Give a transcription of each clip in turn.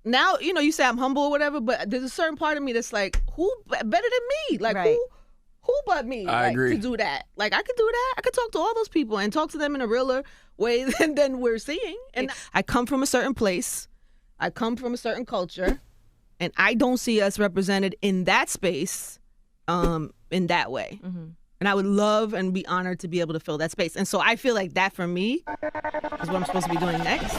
now, you say I'm humble or whatever, but there's a certain part of me that's like, who better than me? Like, Right. who but me? I agree. To do that. Like, I could do that. I could talk to all those people and talk to them in a realer way than we're seeing. And I come from a certain place. I come from a certain culture. And I don't see us represented in that space in that way. Mm-hmm. And I would love and be honored to be able to fill that space. And so I feel like that for me is what I'm supposed to be doing next.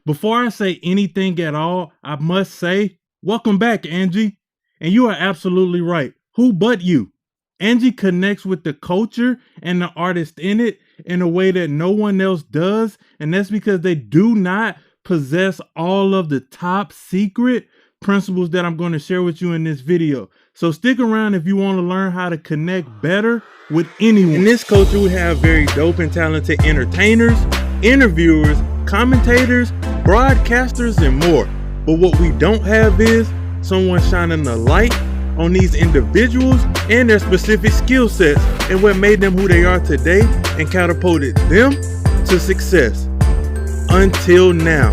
Before I say anything at all, I must say, welcome back, Angie. And you are absolutely right. Who but you? Angie connects with the culture and the artist in it in a way that no one else does. And that's because they do not possess all of the top secret principles that I'm going to share with you in this video. So stick around if you want to learn how to connect better with anyone. In this culture, we have very dope and talented entertainers, interviewers, commentators, broadcasters, and more. But what we don't have is someone shining a light on these individuals and their specific skill sets and what made them who they are today and catapulted them to success. Until now,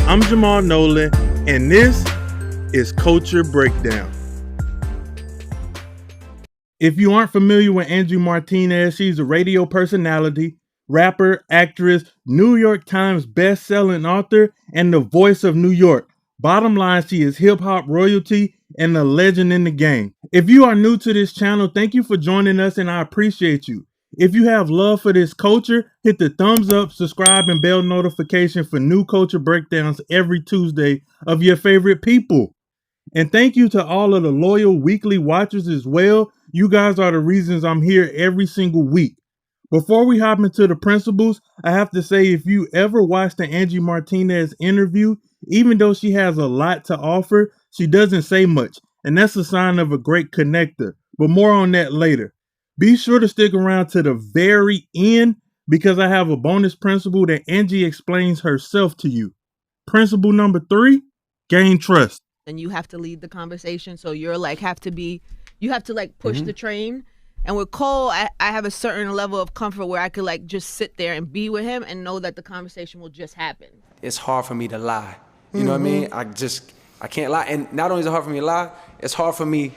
I'm Jamal Nolan, and this is Culture Breakdown. If you aren't familiar with Angie Martinez, she's a radio personality, rapper, actress, New York Times best-selling author, and the voice of New York. Bottom line, she is hip-hop royalty and a legend in the game. If you are new to this channel, thank you for joining us, and I appreciate you. If you have love for this culture, hit the thumbs up, subscribe, and bell notification for new culture breakdowns every Tuesday of your favorite people. And thank you to all of the loyal weekly watchers as well. You guys are the reasons I'm here every single week. Before we hop into the principles, I have to say, if you ever watched the Angie Martinez interview, even though she has a lot to offer, she doesn't say much. And that's a sign of a great connector. But more on that later. Be sure to stick around to the very end because I have a bonus principle that Angie explains herself to you. Principle number 3, gain trust. And you have to lead the conversation. So you're like, you have to like push the train. And with Cole, I have a certain level of comfort where I could like just sit there and be with him and know that the conversation will just happen. It's hard for me to lie. You know what I mean? I can't lie. And not only is it hard for me to lie, it's hard for me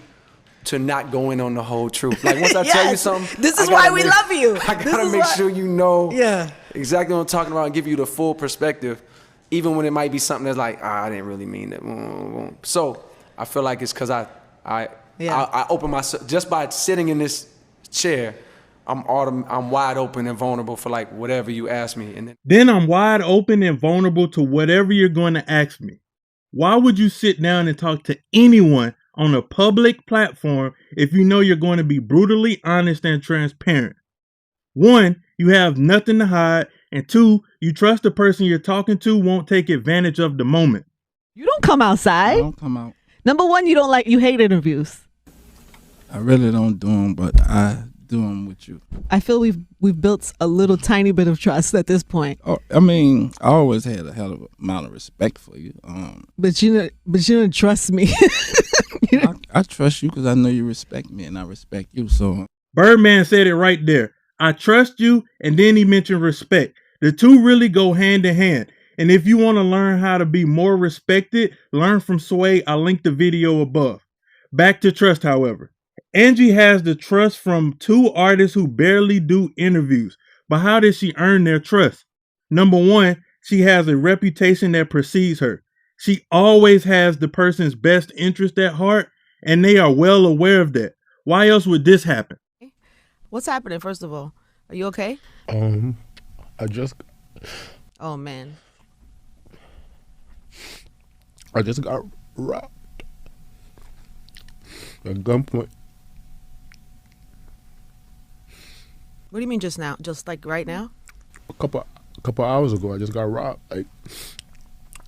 to not go in on the whole truth. Like once I tell you something, this is why we love you. I gotta make sure you know Yeah. exactly what I'm talking about and give you the full perspective, even when it might be something that's like, I didn't really mean that. So I feel like it's because I open myself just by sitting in this chair. I'm wide open and vulnerable for like whatever you ask me, and then I'm wide open and vulnerable to whatever you're going to ask me. Why would you sit down and talk to anyone on a public platform if you know you're going to be brutally honest and transparent? 1, you have nothing to hide, and 2, you trust the person you're talking to won't take advantage of the moment. You don't come outside. I don't come out. Number 1, you hate interviews. I really don't do them, but I do them with you. I feel we've built a little tiny bit of trust at this point. Oh, I mean, I always had a hell of an amount of respect for you. But you don't trust me. I trust you because I know you respect me and I respect you. So Birdman said it right there. I trust you, and then he mentioned respect. The two really go hand in hand. And if you want to learn how to be more respected, learn from Sway. I linked the video above. Back to trust, however. Angie has the trust from 2 artists who barely do interviews. But how did she earn their trust? Number 1, she has a reputation that precedes her. She always has the person's best interest at heart, and they are well aware of that. Why else would this happen? What's happening, first of all? Are you okay? Oh, man. I just got robbed at gunpoint. What do you mean just now? Just like right now? A couple hours ago, I just got robbed. Like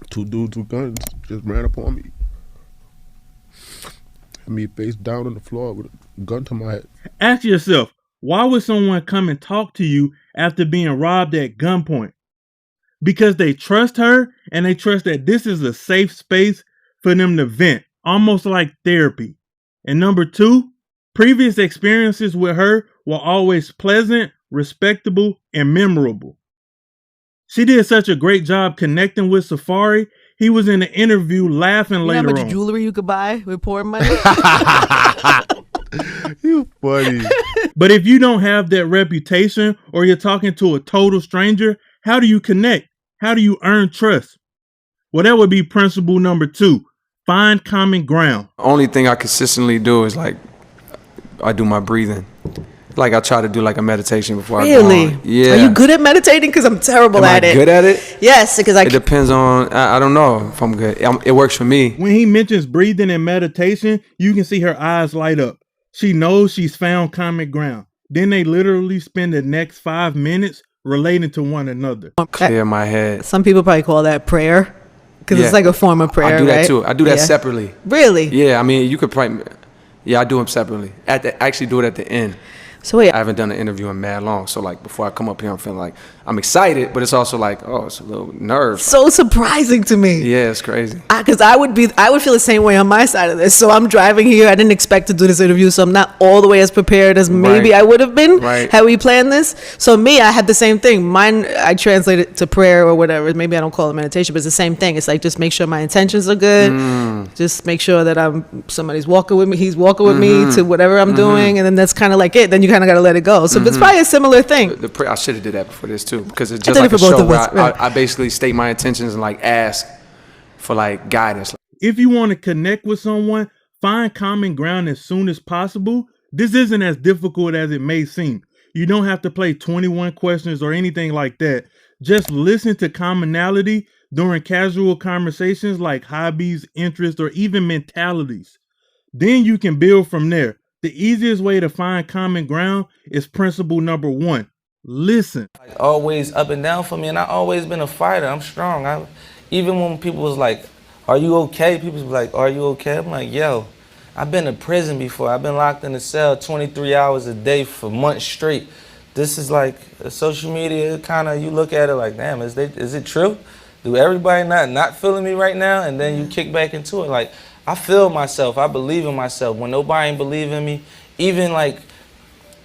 2 dudes with guns just ran up on me. Had me face down on the floor with a gun to my head. Ask yourself, why would someone come and talk to you after being robbed at gunpoint? Because they trust her and they trust that this is a safe space for them to vent, almost like therapy. And number 2, previous experiences with her were always pleasant, respectable, and memorable. She did such a great job connecting with Safari. He was in the interview laughing later on. You know how much jewelry you could buy with poor money? You funny. But if you don't have that reputation or you're talking to a total stranger, how do you connect? How do you earn trust? Well, that would be principle number 2. Find common ground. Only thing I consistently do is like, I do my breathing. Like I try to do like a meditation before I go on. Yeah. Are you good at meditating? Because I'm terrible at it. Good at it? Yes, because it depends on, I don't know if I'm good. It works for me. When he mentions breathing and meditation, you can see her eyes light up. She knows she's found common ground. Then they literally spend the next 5 minutes relating to one another. Clear my head. Some people probably call that prayer. Because it's like a form of prayer, I do that right? too. I do that separately. Really? Yeah, I mean, you could probably, I do them separately. I actually do it at the end. So wait, I haven't done an interview in mad long, so like before I come up here, I'm feeling like I'm excited, but it's also like, oh, it's a little nerve. So surprising to me. Yeah, it's crazy. Because I would feel the same way on my side of this. So I'm driving here. I didn't expect to do this interview, so I'm not all the way as prepared as maybe I would have been had we planned this. So me, I had the same thing. Mine, I translate it to prayer or whatever. Maybe I don't call it meditation, but it's the same thing. It's like just make sure my intentions are good. Just make sure that somebody's walking with me. He's walking with me to whatever I'm doing, and then that's kind of like it. Then you kind of got to let it go. So it's probably a similar thing. I should have did that before this too, because it's just like a show where I basically state my intentions and like ask for like guidance. If you want to connect with someone, find common ground as soon as possible. This isn't as difficult as it may seem. You don't have to play 21 questions or anything like that. Just listen to commonality during casual conversations like hobbies, interests, or even mentalities. Then you can build from there. The easiest way to find common ground is principle number 1. Listen. Like always up and down for me, and I always been a fighter. I'm strong. Even when people was like, "Are you okay?" People was like, "Are you okay?" I'm like, "Yo, I've been to prison before. I've been locked in a cell 23 hours a day for months straight. This is like social media. Kind of you look at it like, damn, is it true? Do everybody not feeling me right now?" And then you kick back into it like, I feel myself. I believe in myself. When nobody ain't believe in me, even like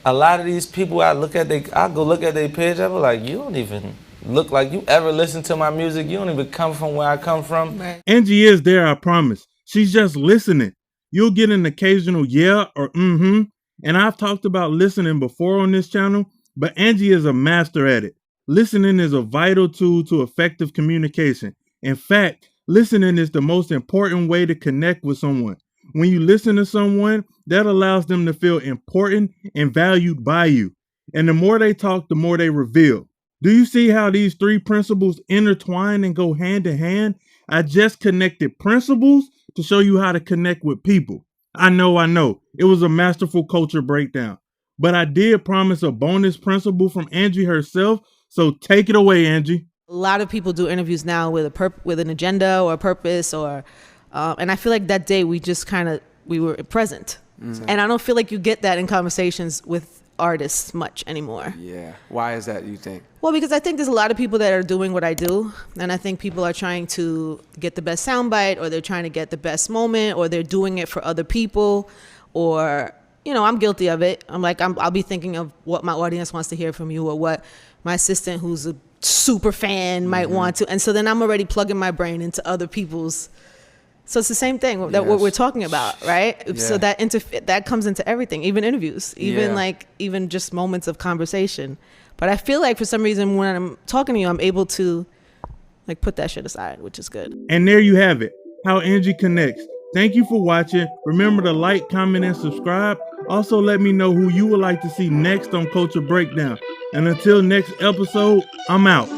a lot of these people, I go look at their page. I be like, you don't even look like you ever listen to my music. You don't even come from where I come from. Right. Angie is there, I promise. She's just listening. You'll get an occasional yeah or mm-hmm. And I've talked about listening before on this channel, but Angie is a master at it. Listening is a vital tool to effective communication. In fact, listening is the most important way to connect with someone. When you listen to someone, that allows them to feel important and valued by you. And the more they talk, the more they reveal. Do you see how these 3 principles intertwine and go hand in hand? I just connected principles to show you how to connect with people. I know. It was a masterful culture breakdown. But I did promise a bonus principle from Angie herself, so take it away, Angie. A lot of people do interviews now with an agenda or a purpose, and I feel like that day we were present, and I don't feel like you get that in conversations with artists much anymore. Yeah. Why is that, you think? Well, because I think there's a lot of people that are doing what I do, and I think people are trying to get the best soundbite, or they're trying to get the best moment, or they're doing it for other people, or I'm guilty of it. I'll be thinking of what my audience wants to hear from you, or what my assistant who's a super fan might want to, and so then I'm already plugging my brain into other people's. So it's the same thing that what we're talking about, right? Yeah. So that comes into everything, even interviews, even just moments of conversation. But I feel like for some reason when I'm talking to you, I'm able to like put that shit aside, which is good. And there you have it, how Angie connects. Thank you for watching. Remember to like, comment, and subscribe. Also, let me know who you would like to see next on Culture Breakdown. And until next episode, I'm out.